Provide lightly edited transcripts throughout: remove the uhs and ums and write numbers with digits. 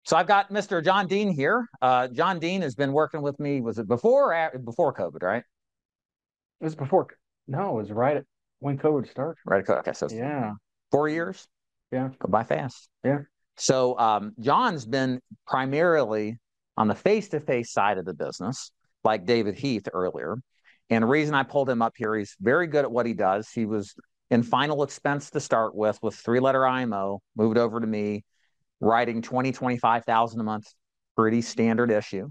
So I've got Mr. John Dean here. John Dean has been working with me. Was it before or before COVID, right? It was before. No, it was right at when COVID started. Right. Okay. So Yeah, 4 years yeah, go by fast. yeah. So John's been primarily on the face-to-face side of the business, like David Heath earlier. And the reason I pulled him up here, he's very good at what he does. He was in final expense to start with three-letter IMO, moved over to me, writing 20, 25,000 a month, pretty standard issue.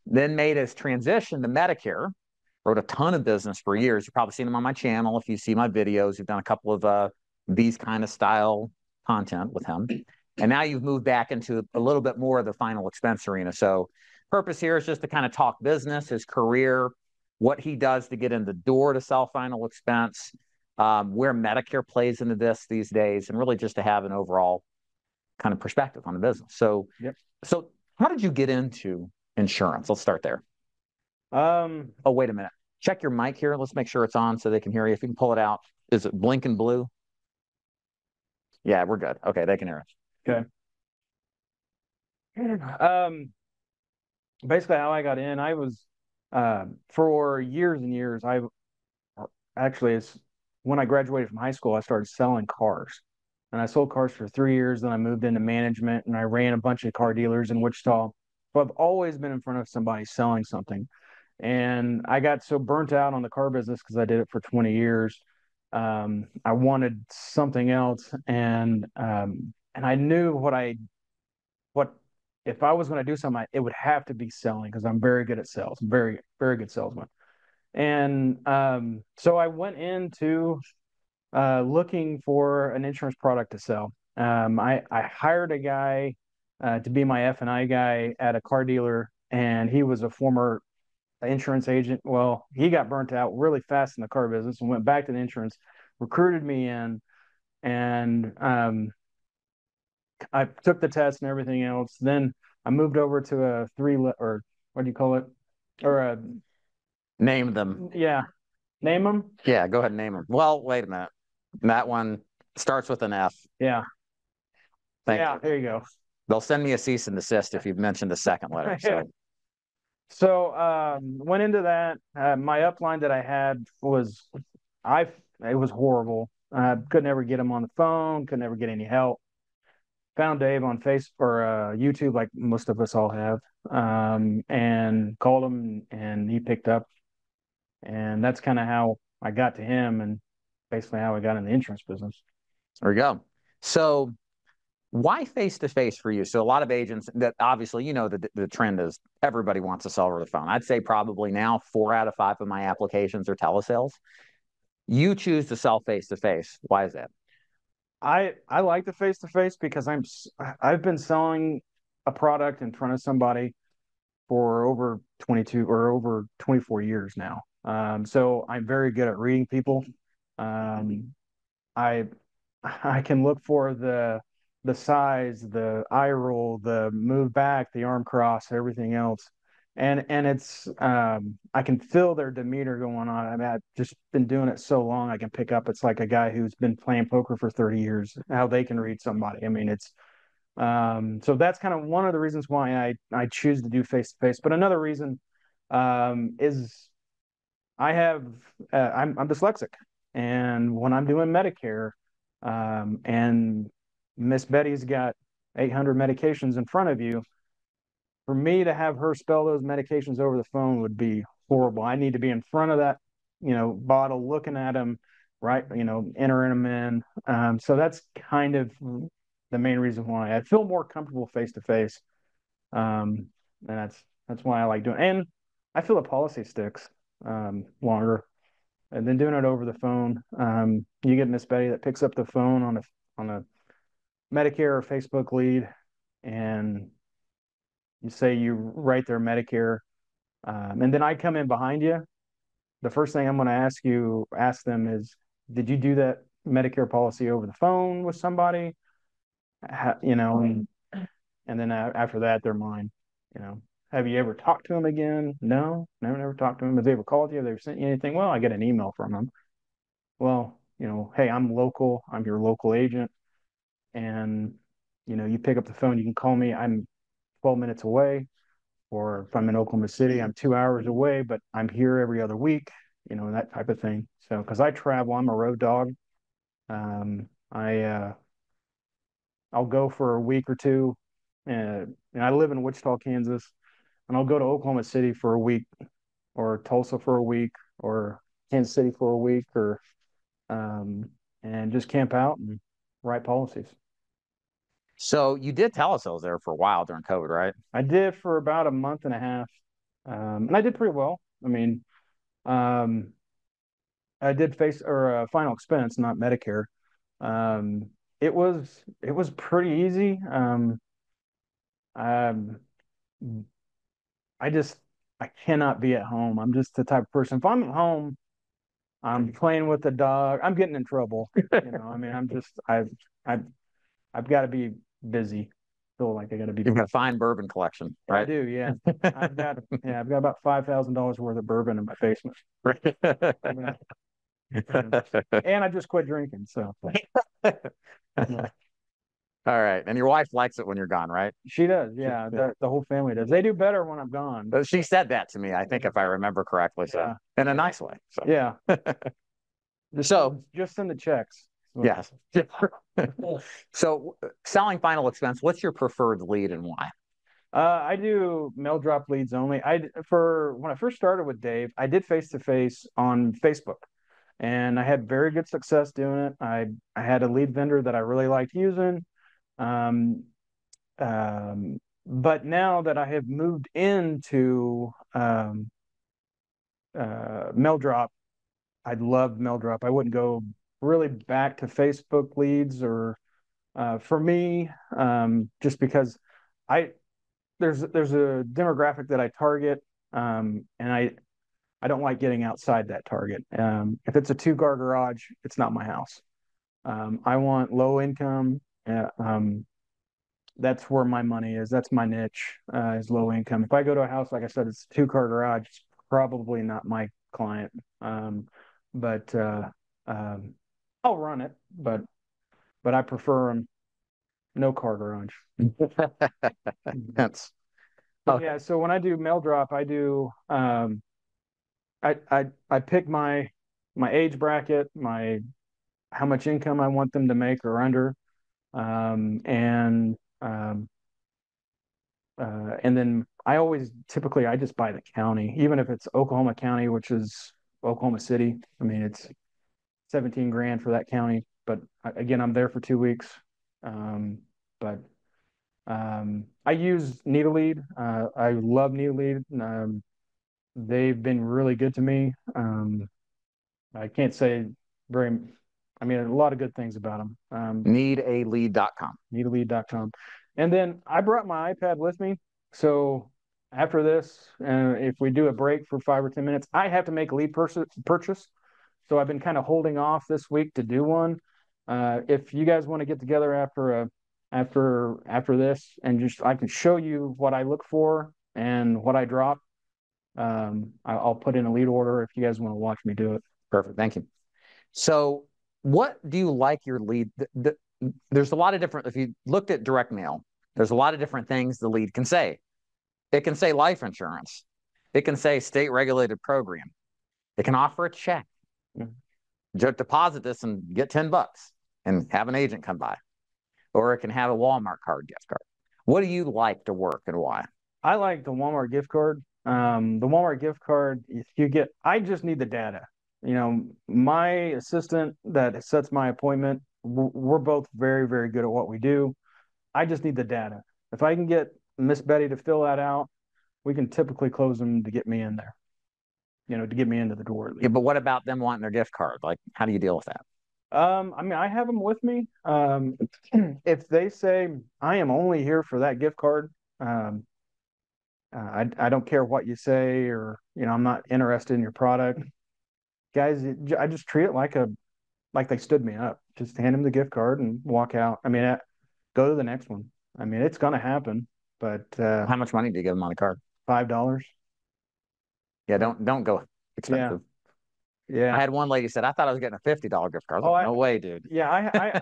Then made his transition to Medicare, wrote a ton of business for years. You've probably seen him on my channel. If you see my videos, you've done a couple of these kind of style content with him. And now you've moved back into a little bit more of the final expense arena. So purpose here is just to kind of talk business, his career, what he does to get in the door to sell final expense, where Medicare plays into this these days, and really just to have an overall kind of perspective on the business. So, Yep. so how did you get into insurance? Let's start there. Oh, wait a minute. Check your mic here. Let's make sure it's on so they can hear you. If you can pull it out, is it blinking blue? Yeah, we're good. Okay, they can hear us. Okay. Um, Basically, how I got in, I was for years and years. I actually, it's when I graduated from high school, I started selling cars, and I sold cars for 3 years. Then I moved into management, and I ran a bunch of car dealers in Wichita. So I've always been in front of somebody selling something. And I got so burnt out on the car business because I did it for 20 years. I wanted something else, and I knew what if I was going to do something, it would have to be selling because I'm very good at sales, very very good salesman. And so I went into looking for an insurance product to sell. I hired a guy to be my F&I guy at a car dealer, and he was a former insurance agent. Well, he got burnt out really fast in the car business and went back to the insurance, recruited me in, and I took the test and everything else. Then I moved over to a or what do you call it? Or a Name them. yeah, name them. Yeah, go ahead and name them. Well, wait a minute. That one starts with an F. Yeah, Thank yeah. you. There you go. They'll send me a cease and desist if you've mentioned the second letter. Yeah. So, So went into that. My upline that I had was I. It was horrible. I could never get him on the phone. Could never get any help. Found Dave on Facebook or YouTube, like most of us all have, and called him, and he picked up, and that's kind of how I got to him, and basically how I got in the insurance business. there we go. So, why face to face for you? So, a lot of agents that obviously, the trend is everybody wants to sell over the phone. I'd say probably now 4 out of 5 of my applications are telesales. You choose to sell face to face. Why is that? I like the face to face because I've been selling a product in front of somebody for over 22 or over 24 years now. So I'm very good at reading people. Um, I I can look for the size, the eye roll, the move back, the arm cross, everything else. And it's I can feel their demeanor going on. I mean, I've just been doing it so long, I can pick up. It's like a guy who's been playing poker for 30 years, how they can read somebody. I mean, it's so that's kind of one of the reasons why I choose to do face to face. But another reason is I have I'm dyslexic, and when I'm doing Medicare, and Miss Betty's got 800 medications in front of you, for me to have her spell those medications over the phone would be horrible. I need to be in front of that, bottle, looking at them, right, entering them in. So that's kind of the main reason why I feel more comfortable face to face. And that's why I like doing it. And I feel the policy sticks longer. And then doing it over the phone, you get Miss Betty that picks up the phone on a Medicare or Facebook lead, and you say you write their Medicare, and then I come in behind you. The first thing I'm going to ask them is, did you do that Medicare policy over the phone with somebody? And then after that, they're mine. You know, have you ever talked to them again? No, never talked to them. Have they ever called you? Have they ever sent you anything? Well, I get an email from them. Well, hey, I'm local. I'm your local agent, and you pick up the phone. You can call me. 12 minutes away. Or if I'm in Oklahoma City, I'm 2 hours away, but I'm here every other week, that type of thing. So, because I travel, I'm a road dog. I'll go for a week or two, and I live in Wichita, Kansas, and I'll go to Oklahoma City for a week, or Tulsa for a week, or Kansas City for a week, or um, and just camp out and write policies. So you did telesales there for a while during COVID, right? I did for about a month and a half, and I did pretty well. I mean, um, I did face or final expense, not Medicare. Um, it was pretty easy. Um, I just I cannot be at home. I'm just the type of person. If I'm at home, I'm playing with the dog. I'm getting in trouble. I mean, I've I've got to be busy. Feel like I got to be You've got busy. a fine bourbon collection, right? I do, yeah. I've got about $5,000 worth of bourbon in my basement. And I just quit drinking, so yeah. All right. And your wife likes it when you're gone, right? She does, yeah. The whole family does. They do better when I'm gone. But she said that to me, I think, if I remember correctly. So, Yeah. in a nice way. So, Yeah. Just send the checks. yes. So, selling final expense, what's your preferred lead and why? I do mail drop leads only. For when I first started with Dave, I did face to face on Facebook, and I had very good success doing it. I had a lead vendor that I really liked using. Um, but now that I have moved into mail drop, I love mail drop. I wouldn't go really back to Facebook leads or for me, just because I there's a demographic that I target, and I don't like getting outside that target. If it's a two-car garage, it's not my house. I want low income. That's where my money is. That's my niche, is low income. If I go to a house, like I said, it's a two-car garage, it's probably not my client. But um, I'll run it, but I prefer them no car garage. That's Okay. Yeah, so when I do mail drop, I do I pick my age bracket, my how much income I want them to make or under, and and then I just buy the county, even if it's Oklahoma County, which is Oklahoma City. I mean, it's 17 grand for that county, but again, I'm there for 2 weeks. But I use Needle Lead. I love Needle Lead. They've been really good to me. I can't say very, I mean, a lot of good things about them. needalead.com. Needlead.com. And then I brought my iPad with me. So after this, if we do a break for 5 or 10 minutes, I have to make a lead purchase. So I've been kind of holding off this week to do one. If you guys want to get together after this, and just I can show you what I look for and what I drop. I'll put in a lead order if you guys want to watch me do it. Perfect. Thank you. So, what do you like your lead? There's a lot of different, if you looked at direct mail, there's a lot of different things the lead can say. It can say life insurance. It can say state regulated program. It can offer a check. Deposit this and get $10 and have an agent come by. Or it can have a Walmart card, gift card. What do you like to work and why? I like the Walmart gift card. The Walmart gift card, I just need the data. My assistant that sets my appointment, we're both very, very good at what we do. I just need the data. If I can get Miss Betty to fill that out, we can typically close them to get me in there, to get me into the door. Yeah, but what about them wanting their gift card? Like, how do you deal with that? I mean, I have them with me. If they say I am only here for that gift card, I don't care what you say, or I'm not interested in your product, guys. I just treat it like they stood me up. Just hand them the gift card and walk out. I mean, go to the next one. I mean, it's gonna happen, but how much money do you give them on the card? $5. Yeah, don't go expensive. I Yeah. had one lady said, I thought I was getting a $50 gift card. I was Oh, like, no way, dude. yeah.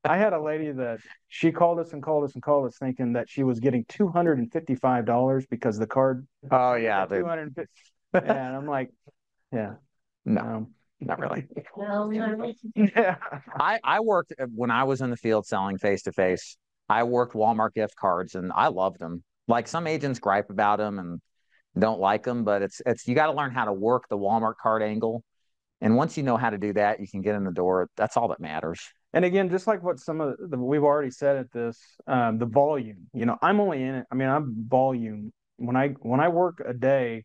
I had a lady that she called us and called us and called us thinking that she was getting $255 because the card Oh yeah, dude. 250. And I'm like, yeah, No, no. not really. Yeah. I worked when I was in the field selling face to face. I worked Walmart gift cards and I loved them. Like some agents gripe about them and don't like them, but it's you got to learn how to work the Walmart card angle. And once you know how to do that, you can get in the door. That's all that matters. And again, just like what some of we've already said at this, the volume. I'm only in it. I mean, I'm volume. When I work a day,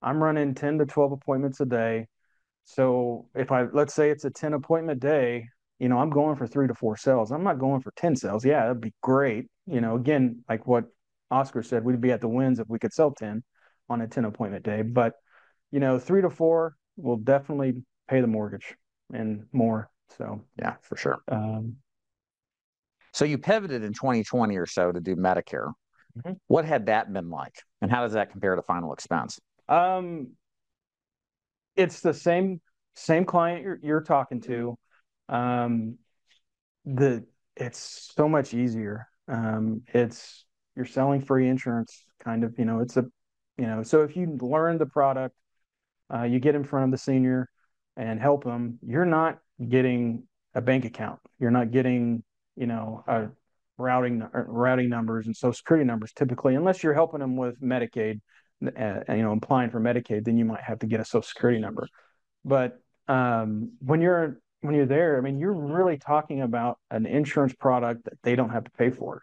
I'm running 10 to 12 appointments a day. So if let's say it's a 10 appointment day, I'm going for 3 to 4 sales. I'm not going for 10 sales. Yeah, that'd be great. Again, like what Oscar said, we'd be at the wins if we could sell 10 on a 10 appointment day. But 3 to 4 will definitely pay the mortgage and more. So yeah, for sure. um, So you pivoted in 2020 or so to do Medicare. Mhm. What had that been like? And how does that compare to final expense? um, it's the same client you're talking to. Um, the it's so much easier. It's you're selling free insurance, kind of. So if you learn the product, you get in front of the senior and help them. You're not getting a bank account. You're not getting, a routing numbers and social security numbers typically, unless you're helping them with Medicaid, applying for Medicaid, then you might have to get a social security number. But when you're there, I mean, you're really talking about an insurance product that they don't have to pay for.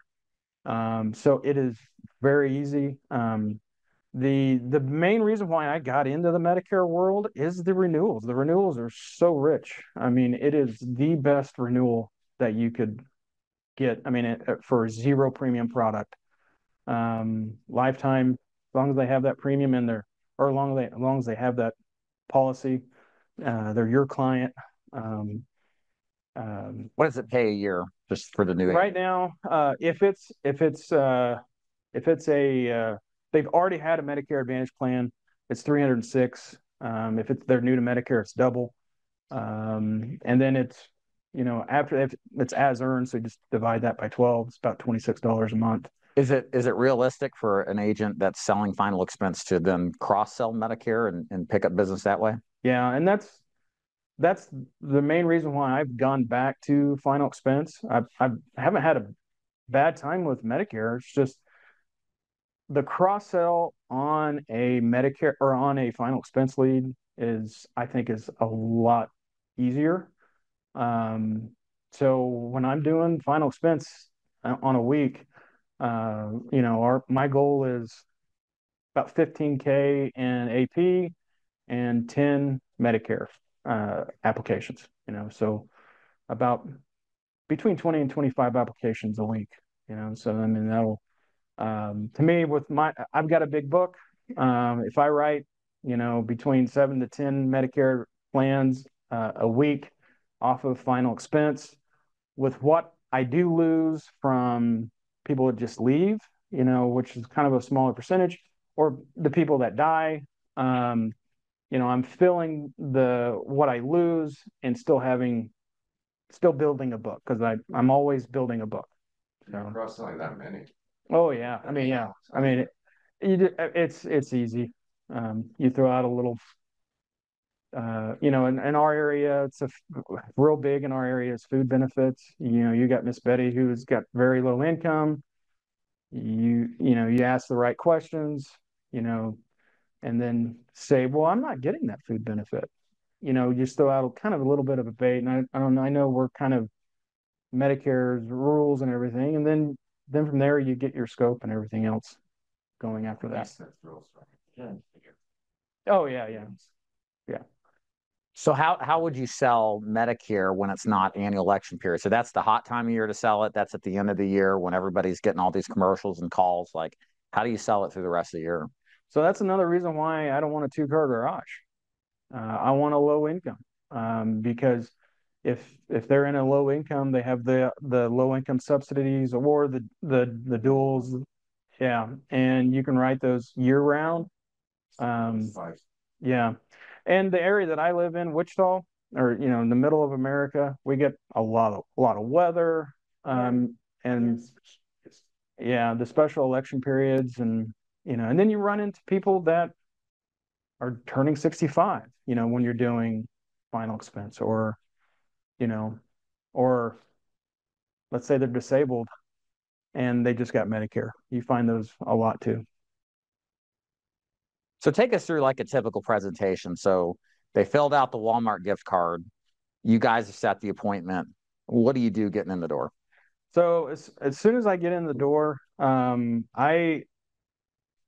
So it is very easy. The main reason why I got into the Medicare world is the renewals. The renewals are so rich. I mean, it is the best renewal that you could get. I mean, for a zero premium product, lifetime, as long as they have that premium in there, or as long as they have that policy, they're your client. Um, What does it pay a year just for the new right agent? now, if it's a they've already had a Medicare Advantage plan, it's 306. If they're new to Medicare, it's double. And then after if it's as earned, so just divide that by 12. It's about $26 a month. Is it realistic for an agent that's selling final expense to then cross sell Medicare and pick up business that way? Yeah, and that's the main reason why I've gone back to final expense. I haven't had a bad time with Medicare. It's just the cross sell on a Medicare or on a final expense lead I think is a lot easier. So when I'm doing final expense on a week, my goal is about 15K in AP and 10 Medicare applications. So about between 20 and 25 applications a week. So I mean that'll to me, I've got a big book. If I write, between 7 to 10 Medicare plans a week off of final expense, with what I do lose from people that just leave, which is kind of a smaller percentage, or the people that die, I'm filling the what I lose and still building a book because I'm always building a book. You're cross-selling that many. Oh yeah, I mean yeah, I mean it's easy. You throw out a little, in our area, real big in our area is food benefits. You got Miss Betty who's got very low income. You ask the right questions, you know, and then say, well, I'm not getting that food benefit. You just throw out kind of a little bit of a bait, and I don't know. I know we're kind of Medicare's rules and everything, and then from there you get your scope and everything else going after that. That's rules, right? Oh yeah, yeah, yeah. So how would you sell Medicare when it's not annual election period? So that's the hot time of year to sell it. That's at the end of the year when everybody's getting all these commercials and calls. Like, how do you sell it through the rest of the year? So that's another reason why I don't want a two-car garage. I want a low income because if they're in a low income, they have the low income subsidies or the duals. Yeah, and you can write those year round. Yeah, And the area that I live in, Wichita, or in the middle of America, we get a lot of weather, and yeah, the special election periods, and then you run into people that are turning 65, when you're doing final expense, or you know, or let's say they're disabled and they just got Medicare. You find those a lot too. So take us through like a typical presentation. So they filled out the Walmart gift card. You guys have set the appointment. What do you do getting in the door? So as soon as I get in the door, a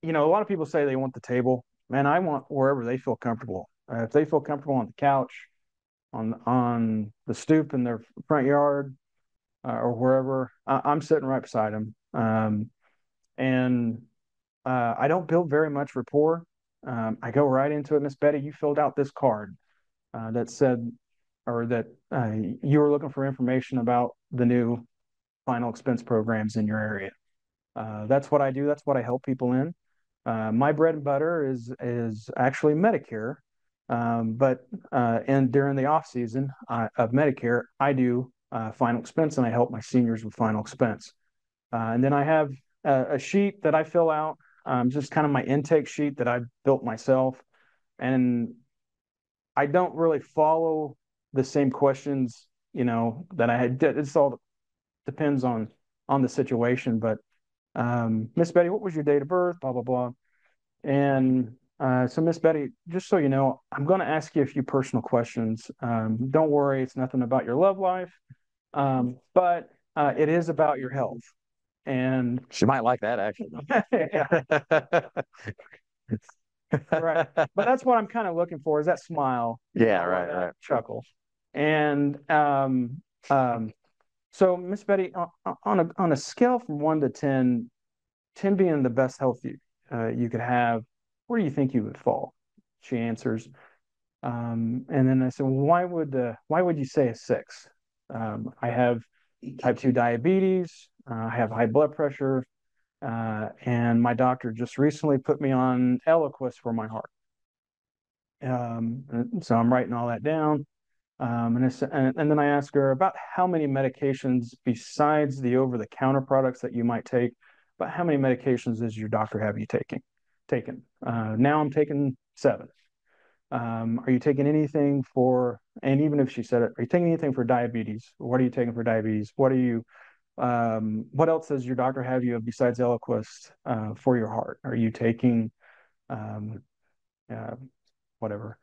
lot of people say they want the table. Man, I want wherever they feel comfortable. If they feel comfortable on the couch, on the stoop in their front yard, or wherever, I'm sitting right beside them. And I don't build very much rapport. I go right into it. Miss Betty, you filled out this card that said, or that you were looking for information about the new final expense programs in your area. That's what I do. That's what I help people in. My bread and butter is actually Medicare, but and during the off season of Medicare, I do final expense, and I help my seniors with final expense. And then I have a sheet that I fill out, just kind of my intake sheet that I built myself, and I don't really follow the same questions, that I had. It's all depends on the situation, but Miss Betty, what was your date of birth? Blah blah blah. And so, Miss Betty, just so you know, I'm going to ask you a few personal questions. Don't worry, it's nothing about your love life, but it is about your health. And she might like that, actually. Right, but that's what I'm kind of looking for, is that smile. Yeah, right. Chuckle. And so, Miss Betty, on a scale from 1 to 10, 10 being the best health you could have, where do you think you would fall? She answers, and then I said, well, why would you say a 6? I have type 2 diabetes. I have high blood pressure, and my doctor just recently put me on Eliquis for my heart. So I'm writing all that down. And then I ask her about how many medications besides the over-the-counter products that you might take, but how many medications does your doctor have you taken? Now I'm taking 7. Are you taking anything for, and even if she said it, are you taking anything for diabetes? What are you taking for diabetes? What else does your doctor have you besides Eliquis for your heart? Are you taking uh, whatever?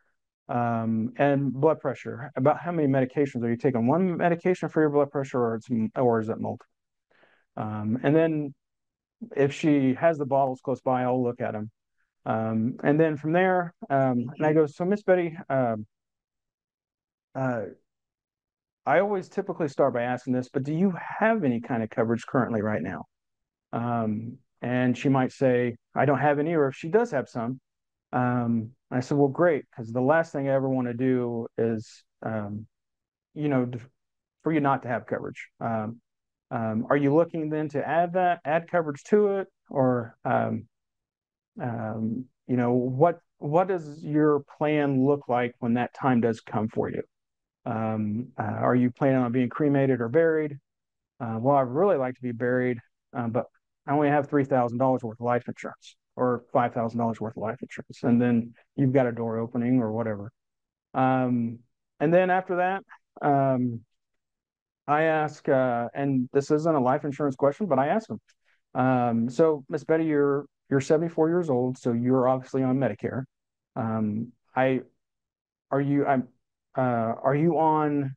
And blood pressure. About how many medications are you taking? One medication for your blood pressure, or is it multiple? And then if she has the bottles close by, I'll look at them. And then from there, and I go, so Miss Betty, I always typically start by asking this, but do you have any kind of coverage currently right now? And she might say, I don't have any, or if she does have some, I said, well, great, because the last thing I ever want to do is, for you not to have coverage. Are you looking then to add coverage to it, or what does your plan look like when that time does come for you? Are you planning on being cremated or buried? Well, I'd really like to be buried, but I only have $3,000 worth of life insurance, or $5,000 worth of life insurance, and then you've got a door opening or whatever. And then after that, I ask, and this isn't a life insurance question, but I ask them. So, Miss Betty, you're 74 years old, so you're obviously on Medicare. I are you I'm Are you on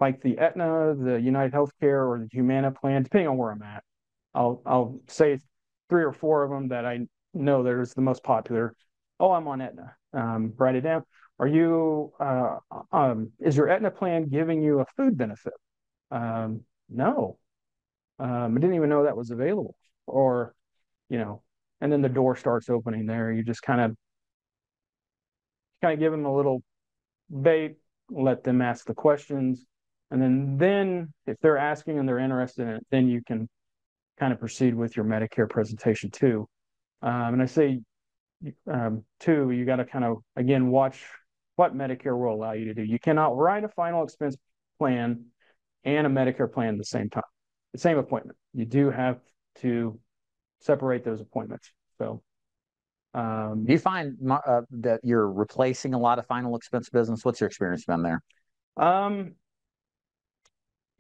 like the Aetna, the United Healthcare, or the Humana plan, depending on where I'm at? I'll say 3 or 4 of them that I know that is the most popular. Oh, I'm on Aetna. Write it down. Is your Aetna plan giving you a food benefit? No. I didn't even know that was available. Or, and then the door starts opening there. You just kind of give them a little bait, let them ask the questions, and then if they're asking and they're interested in it, then you can kind of proceed with your Medicare presentation too. And I say, too, you got to kind of, again, watch what Medicare will allow you to do. You cannot write a final expense plan and a Medicare plan at the same time, the same appointment. You do have to separate those appointments. So, do you find that you're replacing a lot of final expense business? What's your experience been there?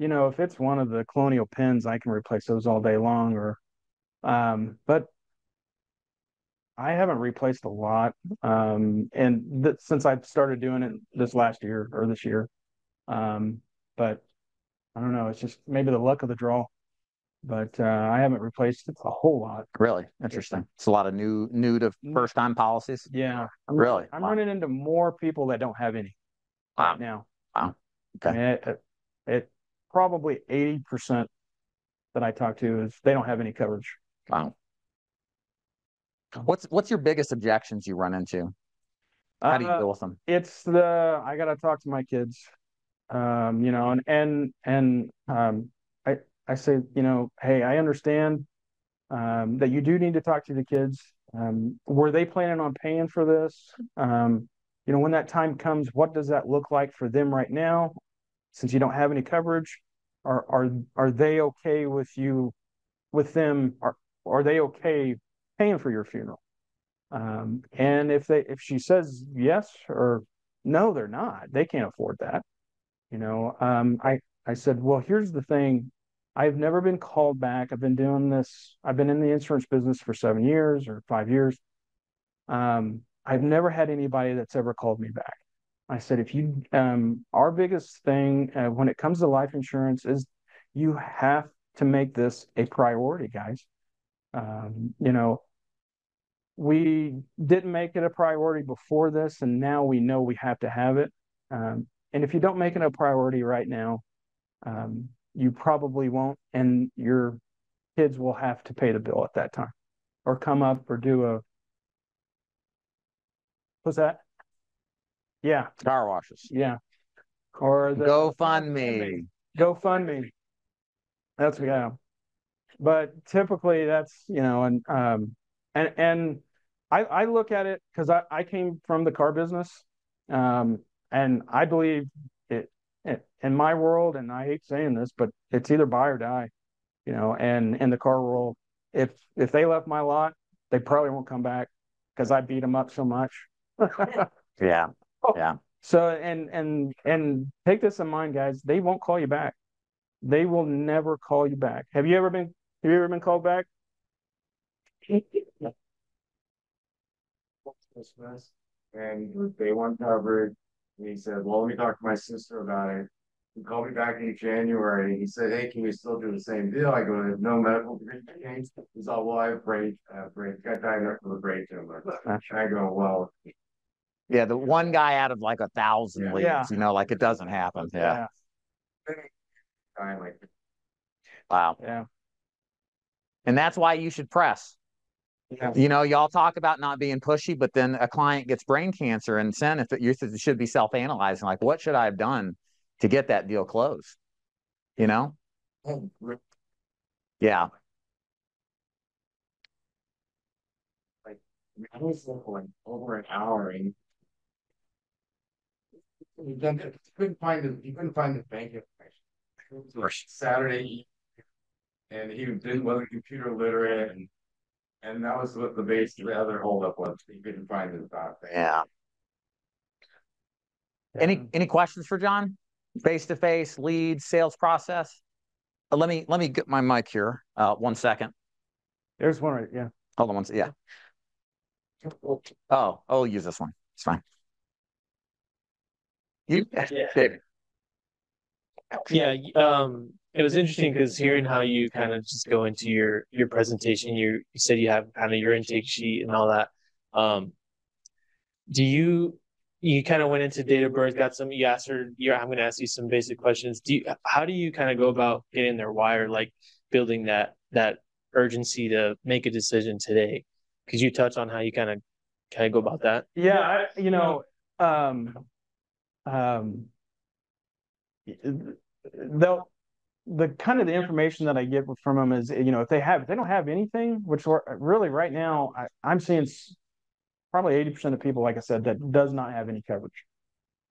If it's one of the Colonial pins, I can replace those all day long. But I haven't replaced a lot, and since I've started doing it this year. But I don't know. It's just maybe the luck of the draw. But I haven't replaced a whole lot. Really interesting. It's a lot of new to first time policies. Yeah, really. I'm running into more people that don't have any right now. Wow. Okay. I mean, it probably 80% that I talk to is they don't have any coverage. Wow. What's your biggest objections you run into? How do you deal with them? It's I got to talk to my kids, I say, hey, I understand that you do need to talk to the kids. Were they planning on paying for this? When that time comes, what does that look like for them right now? Since you don't have any coverage, are they okay with you, with them? Are they okay paying for your funeral? And if she says yes or no, they're not. They can't afford that. I said, well, here's the thing. I've never been called back. I've been doing this. I've been in the insurance business for 7 years or 5 years. I've never had anybody that's ever called me back. I said, our biggest thing when it comes to life insurance is you have to make this a priority, guys. We didn't make it a priority before this, and now we know we have to have it. And if you don't make it a priority right now, you probably won't, and your kids will have to pay the bill at that time, or come up or do what's that? Yeah, Car washes. yeah, or the GoFundMe. GoFundMe. That's But typically, that's and I look at it because I came from the car business, and I believe it in my world, and I hate saying this, but it's either buy or die, and in the car world, if they left my lot, they probably won't come back because I beat them up so much. Yeah. Yeah. So and take this in mind, guys, they won't call you back. They will never call you back. Have you ever been called back? Christmas, and they want coverage. And he said, well, let me talk to my sister about it. He called me back in January. He said, hey, can we still do the same deal? I go, no medical change. He's all, well, I have brain, got diagnosed with a brain tumor. And I go, well. Yeah, the one guy out of like 1,000 leads, Yeah. like it doesn't happen. Yeah. Wow. Yeah. And that's why you should press. Yeah. Y'all talk about not being pushy, but then a client gets brain cancer, and then if you should be self-analyzing, like, what should I have done to get that deal closed? Yeah. I was like over an hour, and he couldn't find the bank information. It was Saturday, and he wasn't computer literate, and that was what the other holdup was. He couldn't find his doc. Yeah. Any questions for John? Face-to-face, lead, sales process? Let me get my mic here. 1 second. There's one right. Yeah. Hold on 1 second. Yeah. Oh, I'll use this one. It's fine. David. Yeah, it was interesting because hearing how you kind of just go into your presentation, you said you have kind of your intake sheet and all that. Do you kind of went into date of birth, got some, you asked her, I'm going to ask you some basic questions. How do you kind of go about getting their why, or like building that urgency to make a decision today? Could you touch on how you kind of go about that? Yeah, the kind of the information that I get from them is, if they don't have anything, which really right now I'm seeing probably 80% of people, like I said, that does not have any coverage.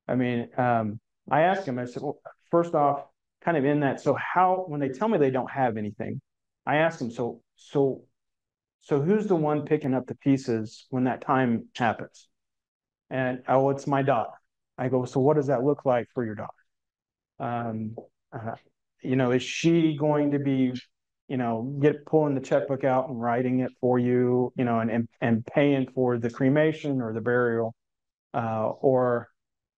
I mean, I asked him, I said, well, first off, kind of in that, so how, when they tell me they don't have anything, I asked him, so who's the one picking up the pieces when that time happens? And oh, it's my daughter. I go, so what does that look like for your daughter? Um, uh, is she going to be, pulling the checkbook out and writing it for you, and paying for the cremation or the burial? Or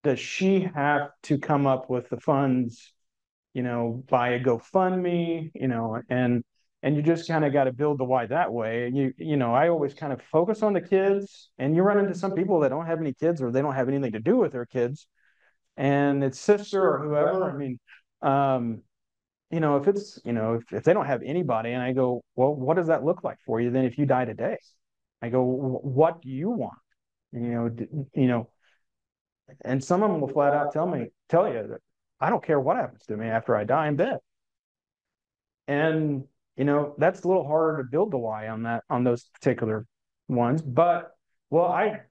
does she have to come up with the funds, buy a GoFundMe, and you just kind of got to build the why that way. And I always kind of focus on the kids, and you run into some people that don't have any kids or they don't have anything to do with their kids, and it's sister or whoever. I mean, if it's, if they don't have anybody, and I go, well, what does that look like for you then if you die today? I go, what do you want? And some of them will flat out tell you that I don't care what happens to me after I die in bed. And that's a little harder to build the why on those particular ones. But well, I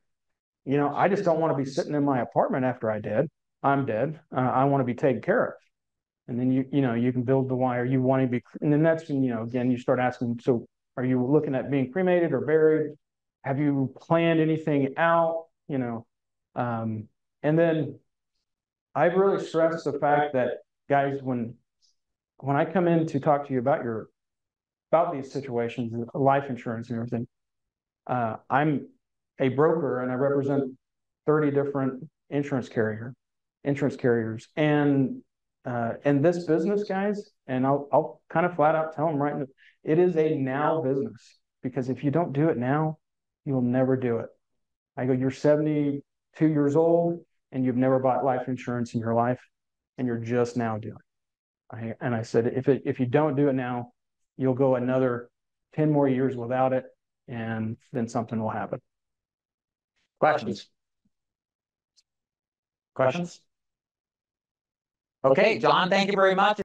just don't want to be sitting in my apartment after I'm dead. I want to be taken care of. And then you can build the why, or you want to be, and then that's when again you start asking, so are you looking at being cremated or buried? Have you planned anything out? And then I've really stressed the fact that, guys, when I come in to talk to you about these situations, life insurance and everything, I'm a broker and I represent 30 different insurance carriers, and in this business, guys, and I'll kind of flat out tell them right now, it is a now business, because if you don't do it now, you'll never do it. I go, you're 72 years old and you've never bought life insurance in your life, and you're just now doing it. And I said, if you don't do it now, you'll go another 10 more years without it, and then something will happen. Questions? Okay, John, thank you very much.